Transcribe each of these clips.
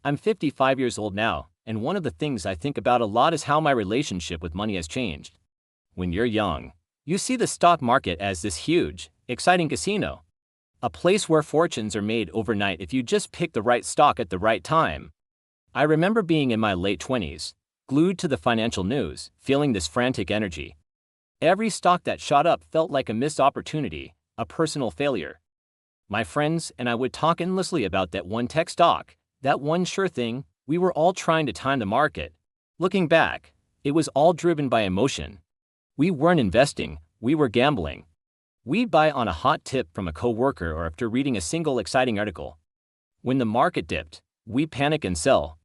I'm 55 years old now, and one of the things I think about a lot is how my relationship with money has changed. When you're young, you see the stock market as this huge, exciting casino. A place where fortunes are made overnight if you just pick the right stock at the right time. I remember being in my late 20s, glued to the financial news, feeling this frantic energy. Every stock that shot up felt like a missed opportunity, a personal failure. My friends and I would talk endlessly about that one tech stock, that one sure thing. We were all trying to time the market. Looking back, it was all driven by emotion. We weren't investing, we were gambling. We'd buy on a hot tip from a coworker or after reading a single exciting article. When the market dipped, we'd panic and sell.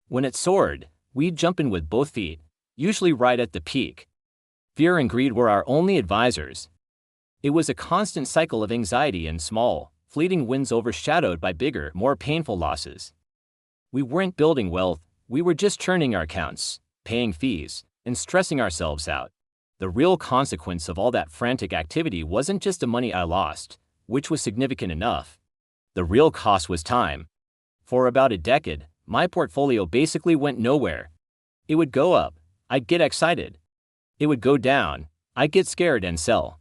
When it soared, we'd jump in with both feet, usually right at the peak. Fear and greed were our only advisors. It was a constant cycle of anxiety and small, fleeting wins overshadowed by bigger, more painful losses. We weren't building wealth, we were just churning our accounts, paying fees, and stressing ourselves out. The real consequence of all that frantic activity wasn't just the money I lost, which was significant enough. The real cost was time. For about a decade, my portfolio basically went nowhere. It would go up, I'd get excited. It would go down, I'd get scared and sell.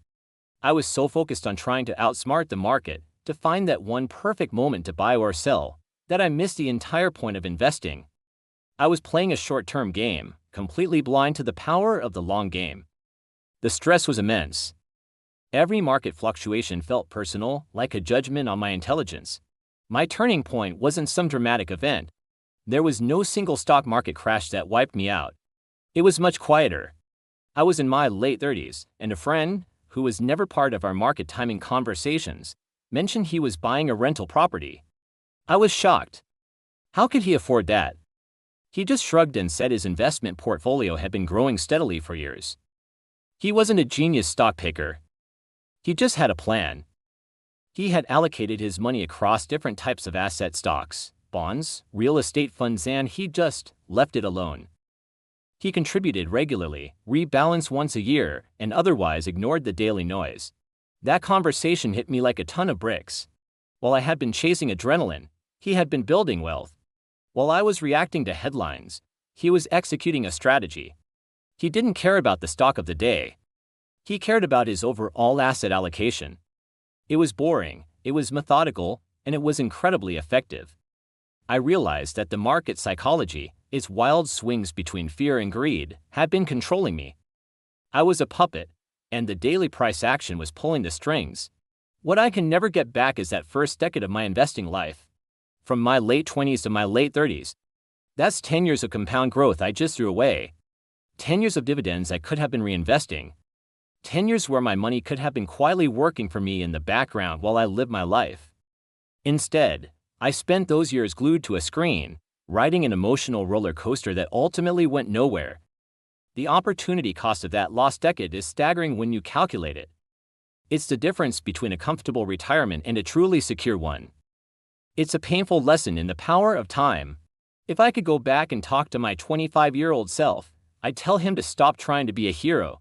I was so focused on trying to outsmart the market, to find that one perfect moment to buy or sell, that I missed the entire point of investing. I was playing a short-term game, completely blind to the power of the long game. The stress was immense. Every market fluctuation felt personal, like a judgment on my intelligence. My turning point wasn't some dramatic event. There was no single stock market crash that wiped me out. It was much quieter. I was in my late 30s, and a friend, who was never part of our market timing conversations, mentioned he was buying a rental property. I was shocked. How could he afford that? He just shrugged and said his investment portfolio had been growing steadily for years. He wasn't a genius stock picker. He just had a plan. He had allocated his money across different types of asset stocks, bonds, real estate funds, and he just left it alone. He contributed regularly, rebalanced once a year, and otherwise ignored the daily noise. That conversation hit me like a ton of bricks. While I had been chasing adrenaline, he had been building wealth. While I was reacting to headlines, he was executing a strategy. He didn't care about the stock of the day. He cared about his overall asset allocation. It was boring, it was methodical, and it was incredibly effective. I realized that the market psychology, its wild swings between fear and greed, had been controlling me. I was a puppet, and the daily price action was pulling the strings. What I can never get back is that first decade of my investing life. From my late 20s to my late 30s. That's 10 years of compound growth I just threw away. 10 years of dividends I could have been reinvesting. 10 years where my money could have been quietly working for me in the background while I lived my life. Instead, I spent those years glued to a screen, riding an emotional roller coaster that ultimately went nowhere. The opportunity cost of that lost decade is staggering when you calculate it. It's the difference between a comfortable retirement and a truly secure one. It's a painful lesson in the power of time. If I could go back and talk to my 25-year-old self, I'd tell him to stop trying to be a hero.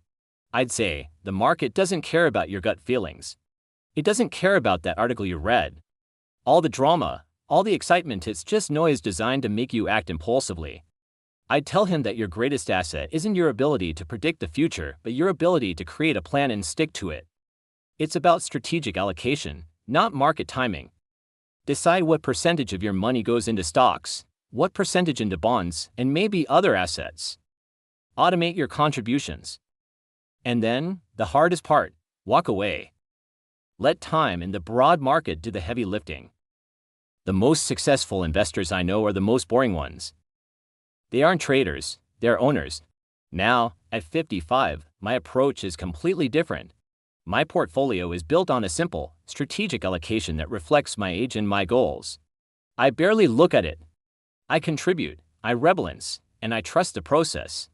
I'd say, the market doesn't care about your gut feelings. It doesn't care about that article you read. All the drama, all the excitement, it's just noise designed to make you act impulsively. I'd tell him that your greatest asset isn't your ability to predict the future, but your ability to create a plan and stick to it. It's about strategic allocation, not market timing. Decide what percentage of your money goes into stocks, what percentage into bonds, and maybe other assets. Automate your contributions. And then, the hardest part, walk away. Let time and the broad market do the heavy lifting. The most successful investors I know are the most boring ones. They aren't traders, they're owners. Now, at 55, my approach is completely different. My portfolio is built on a simple, strategic allocation that reflects my age and my goals. I barely look at it. I contribute, I rebalance, and I trust the process.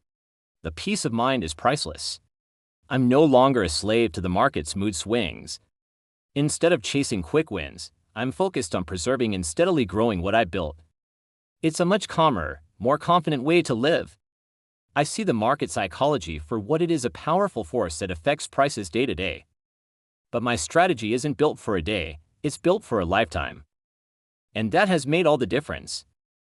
The peace of mind is priceless. I'm no longer a slave to the market's mood swings. Instead of chasing quick wins, I'm focused on preserving and steadily growing what I built. It's a much calmer, more confident way to live. I see the market psychology for what it is, a powerful force that affects prices day to day. But my strategy isn't built for a day, it's built for a lifetime. And that has made all the difference.